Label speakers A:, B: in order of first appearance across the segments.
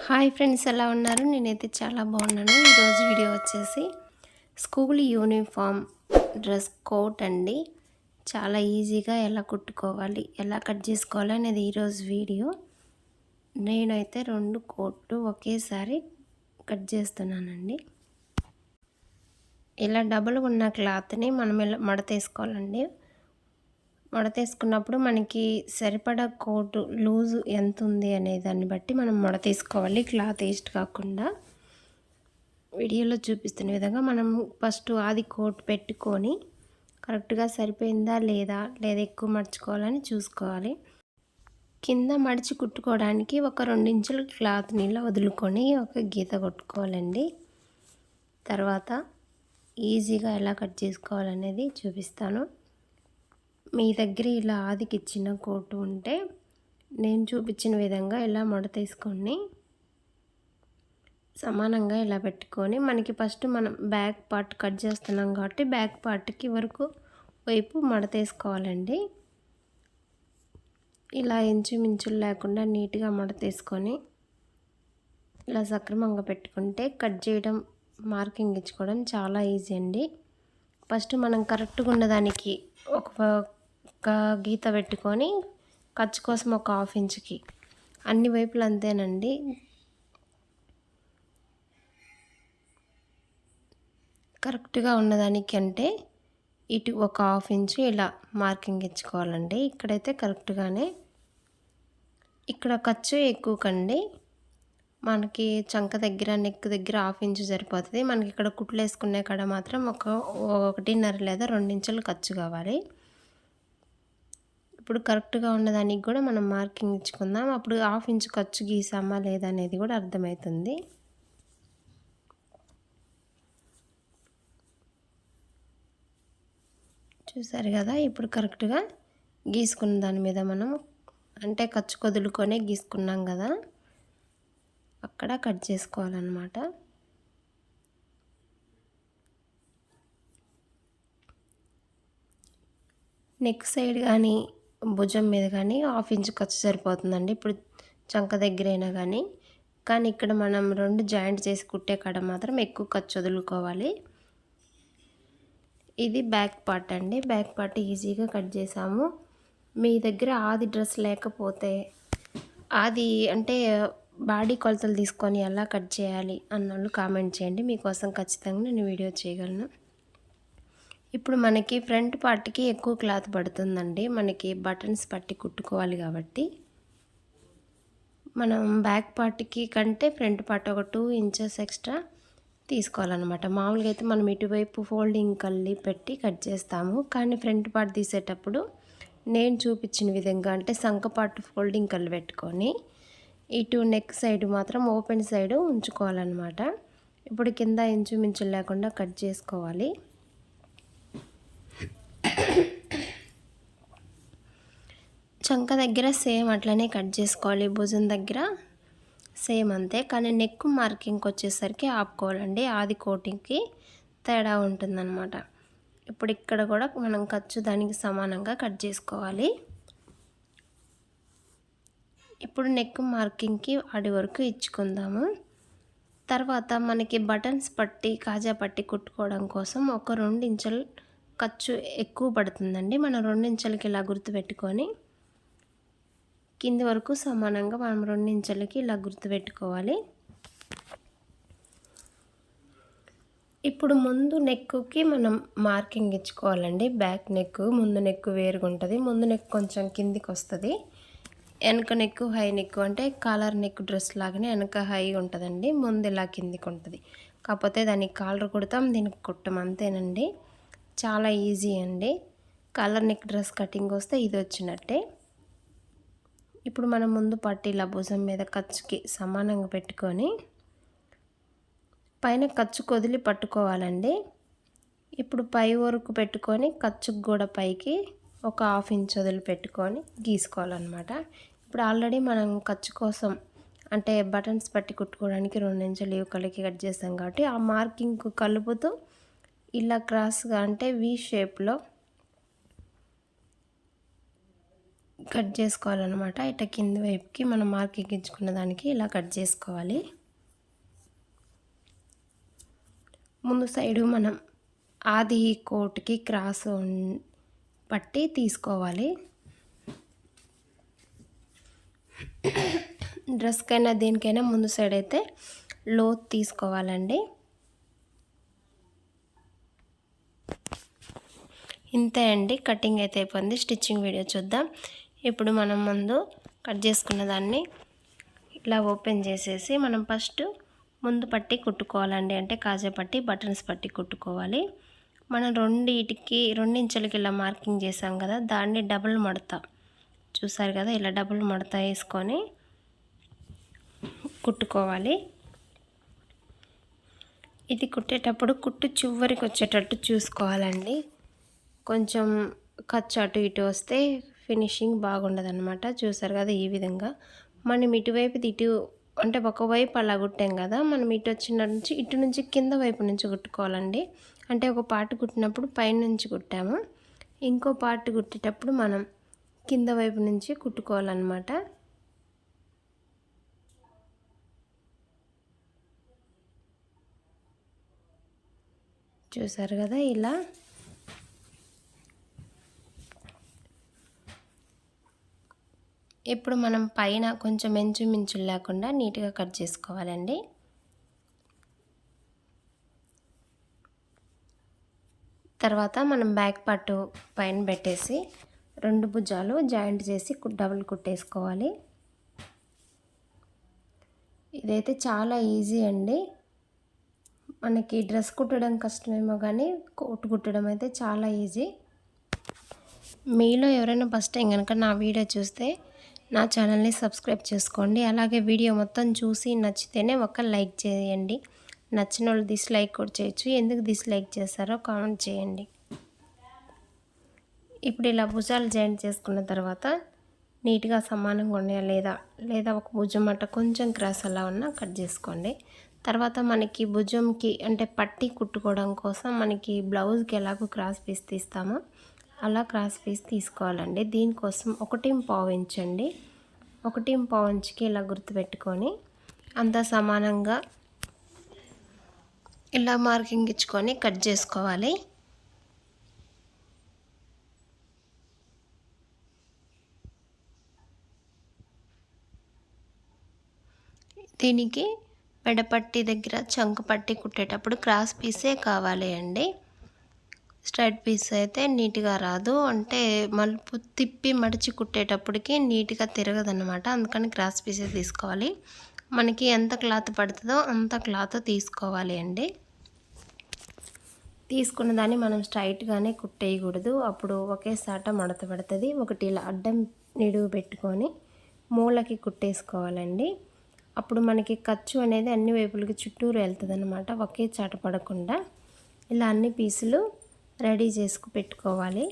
A: Hi friends, ఎలా ఉన్నారు? నేనైతే చాలా బాగున్నాను. ఈరోజు వీడియో వచ్చేసి స్కూల్ యూనిఫామ్ డ్రెస్ కోట్ అండి. చాలా ఈజీగా ఎలా కుట్టుకోవాలి, ఎలా కట్ చేసుకోవాలి అనేది ఈరోజు వీడియో. నేనైతే 2 కోట్లు ఒకేసారి కట్ చేస్తున్నానండి. ఇలా డబుల్ ఉన్న క్లాత్ని మనం ఇలా మడతేసుకోవాలండి. మడతేసుకున్నప్పుడు మనకి సరిపడా కోటు లూజు ఎంత ఉంది అనే దాన్ని బట్టి మనం మడతేసుకోవాలి, క్లాత్ వేస్ట్ కాకుండా. వీడియోలో చూపిస్తున్న విధంగా మనం ఫస్ట్ ఆది కోట్ పెట్టుకొని కరెక్ట్గా సరిపోయిందా లేదా ఎక్కువ మడుచుకోవాలని చూసుకోవాలి. కింద మడిచి కుట్టుకోవడానికి ఒక 2 ఇంచుల క్లాత్ని ఇలా వదులుకొని ఒక గీత కొట్టుకోవాలండి. తర్వాత ఈజీగా ఎలా కట్ చేసుకోవాలనేది చూపిస్తాను. మీ దగ్గర ఇలా ఆదికి ఇచ్చిన కోటు ఉంటే నేను చూపించిన విధంగా ఇలా మడతేసుకొని సమానంగా ఇలా పెట్టుకొని, మనకి ఫస్ట్ మనం బ్యాక్ పార్ట్ కట్ చేస్తున్నాం కాబట్టి బ్యాక్ పార్ట్కి వరకు వైపు మడతేసుకోవాలండి. ఇలా ఇంచుమించులు లేకుండా నీట్గా మడతేసుకొని ఇలా సక్రమంగా పెట్టుకుంటే కట్ చేయడం, మార్కింగ్ ఇచ్చుకోవడం చాలా ఈజీ అండి. ఫస్ట్ మనం కరెక్ట్గా ఉన్నదానికి ఒక గీత పెట్టుకొని ఖర్చు కోసం ఒక 1/2 ఇంచుకి అన్ని వైపులు అంతేనండి. కరెక్ట్గా ఉన్నదానికి అంటే ఇటు ఒక 1/2 ఇంచు ఇలా మార్కింగ్ ఇచ్చుకోవాలండి. ఇక్కడైతే కరెక్ట్గానే. ఇక్కడ ఖర్చు ఎక్కువ కండి, మనకి చంక దగ్గర నెక్ దగ్గర 1/2 ఇంచు సరిపోతుంది. మనకి ఇక్కడ కుట్లు వేసుకునే కాడ మాత్రం 1.5 లేదా 2 ఇంచులు ఖర్చు కావాలి. ఇప్పుడు కరెక్ట్గా ఉన్నదానికి కూడా మనం మార్కింగ్ ఇచ్చుకుందాం. అప్పుడు 1/2 ఇంచు ఖర్చు గీసామా లేదా అనేది కూడా అర్థమవుతుంది. చూసారు కదా, ఇప్పుడు కరెక్ట్గా గీసుకున్న దాని మీద మనం అంటే ఖర్చు వదులుకొనే గీసుకున్నాం కదా, అక్కడ కట్ చేసుకోవాలన్నమాట. నెక్ సైడ్ కానీ భుజం మీద కానీ 1/2 ఇంచు ఖర్చు సరిపోతుందండి. ఇప్పుడు చంక దగ్గర అయినా కానీ ఇక్కడ మనం 2 జాయింట్ చేసి కుట్టే కాడ మాత్రం ఎక్కువ ఖర్చు వదులుకోవాలి. ఇది బ్యాక్ పార్ట్ అండి. బ్యాక్ పార్ట్ ఈజీగా కట్ చేసాము. మీ దగ్గర ఆది డ్రెస్ లేకపోతే ఆది అంటే బాడీ కొలతలు తీసుకొని ఎలా కట్ చేయాలి అన్నోళ్ళు కామెంట్ చేయండి. మీకోసం ఖచ్చితంగా నేను వీడియో చేయగలను. ఇప్పుడు మనకి ఫ్రంట్ పార్ట్కి ఎక్కువ క్లాత్ పడుతుందండి. మనకి బటన్స్ పట్టి కుట్టుకోవాలి కాబట్టి మనం బ్యాక్ పార్ట్కి కంటే ఫ్రంట్ పార్ట్ ఒక 2 ఇంచెస్ ఎక్స్ట్రా తీసుకోవాలన్నమాట. మామూలుగా అయితే మనం ఇటువైపు ఫోల్డింగ్ కల్లి పెట్టి కట్ చేస్తాము, కానీ ఫ్రంట్ పార్ట్ తీసేటప్పుడు నేను చూపించిన విధంగా అంటే సంక పార్ట్ ఫోల్డింగ్ కల్లి పెట్టుకొని ఇటు నెక్ సైడ్ మాత్రం ఓపెన్ సైడ్ ఉంచుకోవాలన్నమాట. ఇప్పుడు కింద ఇంచుమించు లేకుండా కట్ చేసుకోవాలి. చంక దగ్గర సేమ్ అట్లనే కట్ చేసుకోవాలి, భుజం దగ్గర సేమ్ అంతే. కానీ నెక్ మార్కింగ్కి వచ్చేసరికి ఆపుకోవాలండి, ఆది కోటింగ్కి తేడా ఉంటుందన్నమాట. ఇప్పుడు ఇక్కడ కూడా మనం ఖర్చు దానికి సమానంగా కట్ చేసుకోవాలి. ఇప్పుడు నెక్ మార్కింగ్కి అడి వరకు ఇచ్చుకుందాము. తర్వాత మనకి బటన్స్ పట్టి కాజా పట్టి కుట్టుకోవడం కోసం ఒక 2 ఇంచులు ఖర్చు ఎక్కువ పడుతుందండి. మనం 2 ఇంచులకి ఇలా గుర్తుపెట్టుకొని కింది వరకు సమానంగా మనం 2 ఇంచులకి ఇలా గుర్తుపెట్టుకోవాలి. ఇప్పుడు ముందు నెక్కి మనం మార్కింగ్ ఇచ్చుకోవాలండి. బ్యాక్ నెక్, ముందు నెక్ వేరుగా ఉంటుంది. ముందు నెక్ కొంచెం కిందికి వస్తుంది, వెనక నెక్ హై నెక్ అంటే కాలర్ నెక్ డ్రెస్ లాగానే వెనక హై ఉంటుందండి, ముందు ఇలా కిందికి ఉంటుంది. కాకపోతే దానికి కాలర్ కుడతాం, దీనికి కుట్టం, అంతేనండి. చాలా ఈజీ అండి. కాలర్ నెక్ డ్రెస్ కటింగ్ వస్తే ఇది వచ్చినట్టే. ఇప్పుడు మనం ముందు పట్టీల భుజం మీద ఖర్చుకి సమానంగా పెట్టుకొని పైన ఖర్చు కొదిలి పట్టుకోవాలండి. ఇప్పుడు పై వరకు పెట్టుకొని ఖర్చుకు కూడా పైకి ఒక 1/2 ఇంచ్ వదిలి పెట్టుకొని గీసుకోవాలన్నమాట. ఇప్పుడు ఆల్రెడీ మనం ఖర్చు కోసం అంటే బటన్స్ పట్టి కుట్టుకోవడానికి 2 ఇంచులు కలిగి కట్ చేస్తాం కాబట్టి ఆ మార్కింగ్ కలుపుతూ ఇలా క్రాస్గా అంటే వి షేప్లో కట్ చేసుకోవాలన్నమాట. ఇట్లా కింది వైపుకి మనం మార్క్ ఎక్కించుకున్న దానికి ఇలా కట్ చేసుకోవాలి. ముందు సైడు మనం ఆది కోట్కి క్రాస్ పట్టి తీసుకోవాలి. డ్రెస్కైనా దేనికైనా ముందు సైడ్ అయితే లోతు తీసుకోవాలండి. ఇంతే అండి, కటింగ్ అయితే అయిపోయింది. స్టిచ్చింగ్ వీడియో చూద్దాం. ఇప్పుడు మనం ముందు కట్ చేసుకున్న దాన్ని ఇట్లా ఓపెన్ చేసేసి మనం ఫస్ట్ ముందు పట్టి కుట్టుకోవాలండి. అంటే కాజా పట్టి బటన్స్ పట్టి కుట్టుకోవాలి. మనం 2 ఇంచులకి ఇలా మార్కింగ్ చేసాం కదా, దాన్ని డబుల్ మడత చూసారు కదా, ఇలా డబుల్ మడత వేసుకొని కుట్టుకోవాలి. ఇది కుట్టేటప్పుడు కుట్టు చివరికి వచ్చేటట్టు చూసుకోవాలండి. కొంచెం ఖర్చు అటు ఇటు వస్తే ఫినిషింగ్ బాగుండదు అనమాట. చూసారు కదా, ఈ విధంగా మనం ఇటువైపు ఇటు అంటే ఒకవైపు అలా కుట్టాం కదా, మనం ఇటు వచ్చిన నుంచి ఇటు నుంచి కింద వైపు నుంచి కుట్టుకోవాలండి. అంటే ఒక పార్ట్ కుట్టినప్పుడు పైనుంచి కుట్టాము, ఇంకో పార్ట్ కుట్టేటప్పుడు మనం కింద వైపు నుంచి కుట్టుకోవాలన్నమాట. చూసారు కదా, ఇలా ఇప్పుడు మనం పైన కొంచెం మించులు లేకుండా నీట్గా కట్ చేసుకోవాలండి. తర్వాత మనం బ్యాక్ పార్ట్ పైన పెట్టేసి 2 భుజాలు జాయింట్ చేసి డబుల్ కుట్టేసుకోవాలి. ఇదైతే చాలా ఈజీ అండి. మనకి డ్రెస్ కుట్టడం కష్టమేమో కానీ కోట్ కుట్టడం అయితే చాలా ఈజీ. మీలో ఎవరైనా ఫస్ట్ టైం కనుక నా వీడియో చూస్తే నా ఛానల్ని సబ్స్క్రైబ్ చేసుకోండి. అలాగే వీడియో మొత్తం చూసి నచ్చితేనే ఒక లైక్ చేయండి. నచ్చిన వాళ్ళు డిస్లైక్ కూడా చేయొచ్చు. ఎందుకు డిస్లైక్ చేస్తారో కామెంట్ చేయండి. ఇప్పుడు ఇలా భుజాలు జాయింట్ చేసుకున్న తర్వాత నీట్గా సమానంగా ఉన్నాయా లేదా ఒక భుజం అట్ట కొంచెం క్రాస్ అలా ఉన్నా కట్ చేసుకోండి. తర్వాత మనకి భుజంకి అంటే పట్టి కుట్టుకోవడం కోసం మనకి బ్లౌజ్కి ఎలాగో క్రాస్ పీస్ తీస్తామో అలా క్రాస్ పీస్ తీసుకోవాలండి. దీనికోసం 1.5 ఇంచ్ అండి. 1.5 ఇంచ్కి ఇలా గుర్తుపెట్టుకొని అంతా సమానంగా ఇలా మార్కింగ్ ఇచ్చుకొని కట్ చేసుకోవాలి. దీనికి మెడపట్టి దగ్గర చంక పట్టి కుట్టేటప్పుడు క్రాస్ పీసే కావాలి అండి. స్ట్రైట్ పీస్ అయితే నీట్గా రాదు, అంటే మలుపు తిప్పి మడిచి కుట్టేటప్పటికి నీట్గా తిరగదన్నమాట. అందుకని క్రాస్ పీసే తీసుకోవాలి. మనకి ఎంత క్లాత్ పడుతుందో అంత క్లాత్ తీసుకోవాలి అండి. తీసుకున్న దాన్ని మనం స్ట్రైట్గానే కుట్టేయకూడదు, అప్పుడు ఒకేసాట మడత పడుతుంది. ఒకటి ఇలా అడ్డం నిడువు పెట్టుకొని మూలకి కుట్టేసుకోవాలండి. అప్పుడు మనకి ఖర్చు అనేది అన్ని వైపులకి చుట్టూరు వెళ్తుంది అనమాట, ఒకే చాట పడకుండా. ఇలా అన్ని పీసులు రెడీ చేసుకు పెట్టుకోవాలి.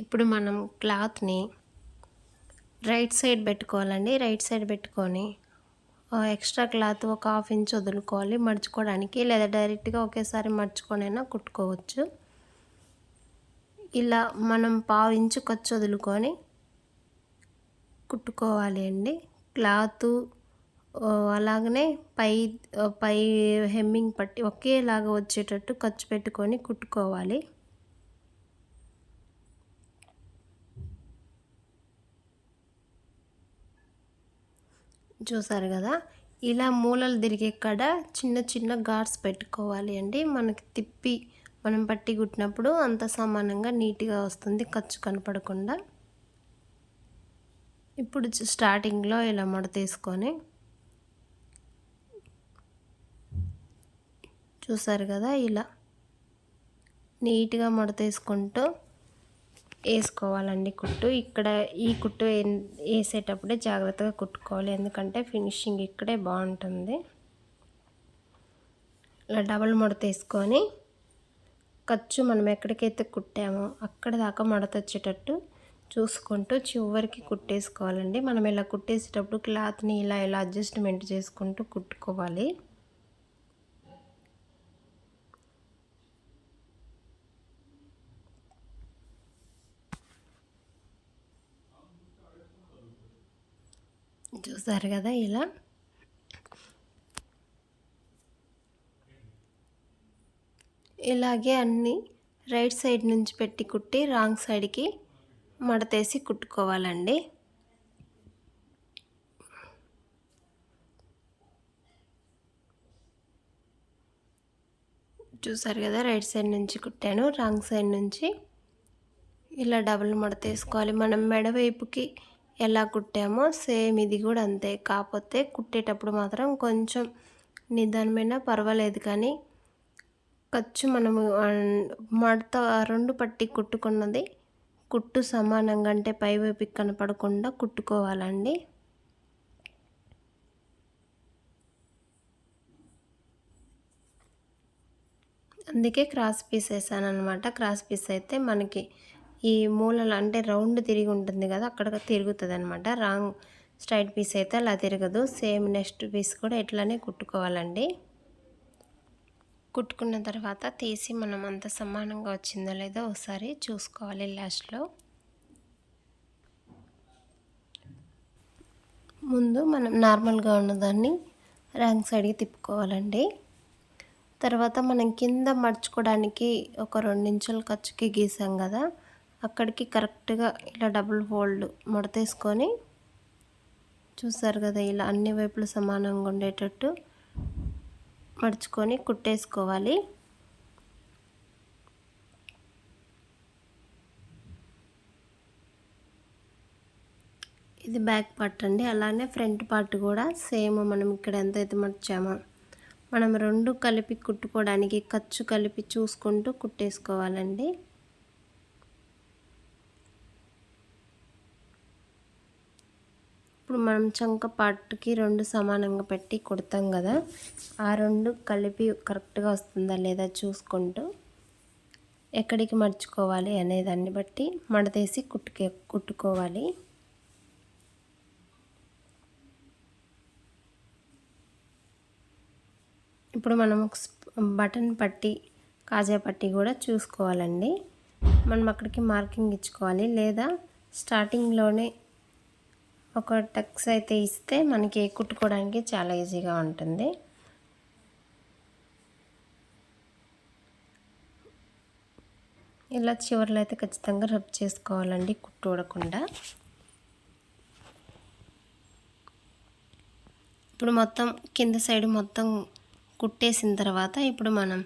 A: ఇప్పుడు మనం క్లాత్ని రైట్ సైడ్ పెట్టుకోవాలండి. రైట్ సైడ్ పెట్టుకొని ఎక్స్ట్రా క్లాత్ ఒక 1/2 ఇంచ్ వదులుకోవాలి మడుచుకోవడానికి, లేదా డైరెక్ట్గా ఒకేసారి మడుచుకొనైనా కుట్టుకోవచ్చు. ఇలా మనం 1/2 ఇంచ్ ఖర్చు వదులుకొని కుట్టుకోవాలి అండి. క్లాత్ అలాగనే పై హెమ్మింగ్ పట్టి ఒకేలాగా వచ్చేటట్టు ఖర్చు పెట్టుకొని కుట్టుకోవాలి. చూసారు కదా, ఇలా మూలలు తిరిగే కాడ చిన్న చిన్న ఘాట్స్ పెట్టుకోవాలి అండి. మనకి తిప్పి మనం పట్టి కుట్టినప్పుడు అంత సమానంగా నీట్గా వస్తుంది, ఖర్చు కనపడకుండా. ఇప్పుడు స్టార్టింగ్లో ఇలా మడతేసుకొని చూసారు కదా, ఇలా నీట్గా మడతేసుకుంటూ వేసుకోవాలండి కుట్టు. ఇక్కడ ఈ కుట్టు వేసేటప్పుడే జాగ్రత్తగా కుట్టుకోవాలి, ఎందుకంటే ఫినిషింగ్ ఇక్కడే బాగుంటుంది. ఇలా డబల్ మడత వేసుకొని ఖర్చు మనం ఎక్కడికైతే కుట్టామో అక్కడ దాకా మడత వచ్చేటట్టు చూసుకుంటూ చివరికి కుట్టేసుకోవాలండి. మనం ఇలా కుట్టేసేటప్పుడు క్లాత్ని ఇలా అడ్జస్ట్మెంట్ చేసుకుంటూ కుట్టుకోవాలి. చూసారు కదా ఇలా. ఇలాగే అన్నీ రైట్ సైడ్ నుంచి పెట్టి కుట్టి రాంగ్ సైడ్కి మడతేసి కుట్టుకోవాలండి. చూసారు కదా, రైట్ సైడ్ నుంచి కుట్టాను, రాంగ్ సైడ్ నుంచి ఇలా డబుల్ మడతేసుకోవాలి. మనం మెడ వైపుకి ఎలా కుట్టామో సేమ్ ఇది కూడా అంతే. కాకపోతే కుట్టేటప్పుడు మాత్రం కొంచెం నిదానమైన పర్వాలేదు, కానీ ఖర్చు మనము మడత రెండు పట్టి కుట్టుకున్నది కుట్టు సమానంగా అంటే పైవైపుకి కనపడకుండా కుట్టుకోవాలండి. అందుకే క్రాస్ పీస్ వేసాను అనమాట. క్రాస్ పీస్ అయితే మనకి ఈ మూలలు అంటే రౌండ్ తిరిగి ఉంటుంది కదా, అక్కడ తిరుగుతుంది అనమాట. రాంగ్ స్ట్రైట్ పీస్ అయితే అలా తిరగదు. సేమ్ నెక్స్ట్ పీస్ కూడా ఇట్లానే కుట్టుకోవాలండి. కుట్టుకున్న తర్వాత తీసి మనం అంత సమానంగా వచ్చిందో లేదో ఒకసారి చూసుకోవాలి. లాస్ట్లో ముందు మనం నార్మల్గా ఉన్నదాన్ని రాంగ్ సైడ్కి తిప్పుకోవాలండి. తర్వాత మనం కింద మర్చుకోవడానికి ఒక 2 ఇంచుల ఖర్చుకి గీసాం కదా, అక్కడికి కరెక్ట్గా ఇలా డబుల్ ఫోల్డ్ మడతేసుకొని, చూసారు కదా ఇలా అన్ని వైపులు సమానంగా ఉండేటట్టు మడుచుకొని కుట్టేసుకోవాలి. ఇది బ్యాక్ పార్ట్ అండి. అలానే ఫ్రంట్ పార్ట్ కూడా సేమ్ మనం ఇక్కడ ఎంతైతే మర్చామో మనం రెండు కలిపి కుట్టుకోవడానికి ఖర్చు కలిపి చూసుకుంటూ కుట్టేసుకోవాలండి. ఇప్పుడు మనం చంక పార్ట్కి 2 సమానంగా పెట్టి కుడతాం కదా, ఆ 2 కలిపి కరెక్ట్గా వస్తుందా లేదా చూసుకుంటూ ఎక్కడికి మర్చుకోవాలి అనే దాన్ని బట్టి మడతేసి కుట్టుకోవాలి. ఇప్పుడు మనం బటన్ పట్టి కాజా పట్టి కూడా చూసుకోవాలండి. మనం అక్కడికి మార్కింగ్ ఇచ్చుకోవాలి, లేదా స్టార్టింగ్లోనే ఒక టక్స్ అయితే ఇస్తే మనకి కుట్టుకోవడానికి చాలా ఈజీగా ఉంటుంది. ఇలా చివర్లో అయితే ఖచ్చితంగా రబ్ చేసుకోవాలండి, కుట్టు ఊడకుండా. ఇప్పుడు మొత్తం కింద సైడ్ మొత్తం కుట్టేసిన తర్వాత ఇప్పుడు మనం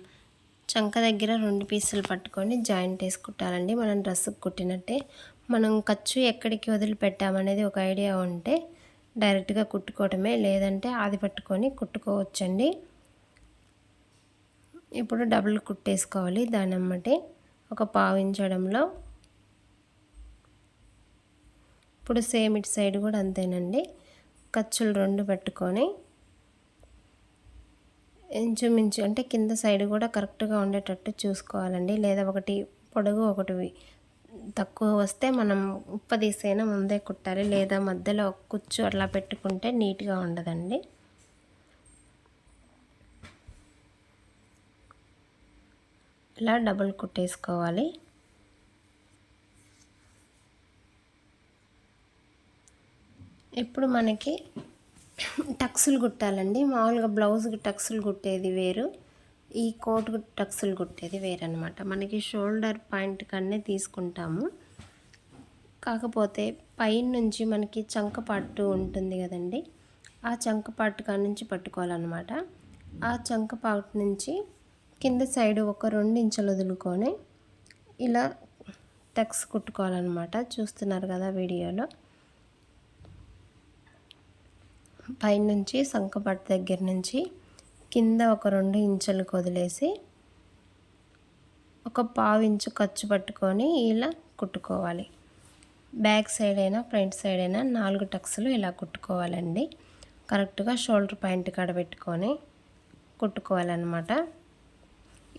A: చంక దగ్గర 2 పీసులు పట్టుకొని జాయింట్ వేసి కుట్టాలండి. మనం డ్రెస్సుకు కుట్టినట్టే. మనం ఖర్చు ఎక్కడికి వదిలిపెట్టామనేది ఒక ఐడియా ఉంటే డైరెక్ట్గా కుట్టుకోవడమే, లేదంటే ఆది పట్టుకొని కుట్టుకోవచ్చండి. ఇప్పుడు డబుల్ కుట్టేసుకోవాలి. దాని అమ్మటే ఒక పావించడంలో. ఇప్పుడు సేమ్ ఇటు సైడ్ కూడా అంతేనండి. ఖర్చులు 2 పెట్టుకొని ఇంచుమించు అంటే కింద సైడ్ కూడా కరెక్ట్గా ఉండేటట్టు చూసుకోవాలండి. లేదా ఒకటి పొడుగు ఒకటి తక్కువ వస్తే మనం ఉప్పదీసైనా ముందే కుట్టాలి, లేదా మధ్యలో కుచ్చు అట్లా పెట్టుకుంటే నీట్గా ఉండదండి. ఇలా డబుల్ కుట్టేసుకోవాలి. ఇప్పుడు మనకి టక్సులు కుట్టాలండి. మామూలుగా బ్లౌజ్కి టక్సులు కుట్టేది వేరు, ఈ కోట్ టక్సులు కుట్టేది వేరు అనమాట. మనకి షోల్డర్ పాయింట్ కన్నే తీసుకుంటాము. కాకపోతే పైన నుంచి మనకి చంక పట్టు ఉంటుంది కదండి, ఆ చంక పట్టు కాడ నుంచి పట్టుకోవాలన్నమాట. ఆ చంక పట్టు నుంచి కింద సైడ్ ఒక 2 ఇంచులు వదులుకొని ఇలా టక్స్ కుట్టుకోవాలన్నమాట. చూస్తున్నారు కదా వీడియోలో. పైనుంచి సంకపట్టు దగ్గర నుంచి కింద ఒక 2 ఇంచులకు వదిలేసి ఒక 1/2 ఇంచు ఖర్చు పట్టుకొని ఇలా కుట్టుకోవాలి. బ్యాక్ సైడ్ అయినా ఫ్రంట్ సైడ్ అయినా 4 టక్స్లు ఇలా కుట్టుకోవాలండి. కరెక్ట్గా షోల్డర్ పాయింట్ కాడ పెట్టుకొని కుట్టుకోవాలన్నమాట.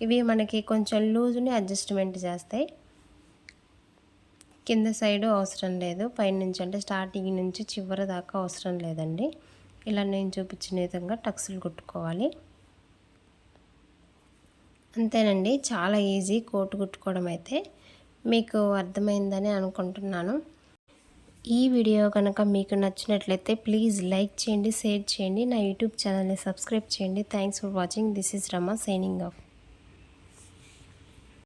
A: ఇవి మనకి కొంచెం లూజ్ని అడ్జస్ట్మెంట్ చేస్తాయి. కింద సైడు అవసరం లేదు, పైనుంచి అంటే స్టార్టింగ్ నుంచి చివరి దాకా అవసరం లేదండి. ఇలా నేను చూపించిన విధంగా టక్స్లు కుట్టుకోవాలి. అంతేనండి, చాలా ఈజీ కోట్ కుట్టుకోవడం అయితే. మీకు అర్థమైందని అనుకుంటున్నాను. ఈ వీడియో కనుక మీకు నచ్చినట్లయితే ప్లీజ్ లైక్ చేయండి, షేర్ చేయండి, నా యూట్యూబ్ ఛానల్ని సబ్స్క్రైబ్ చేయండి. Thanks for watching. This is Rama signing off.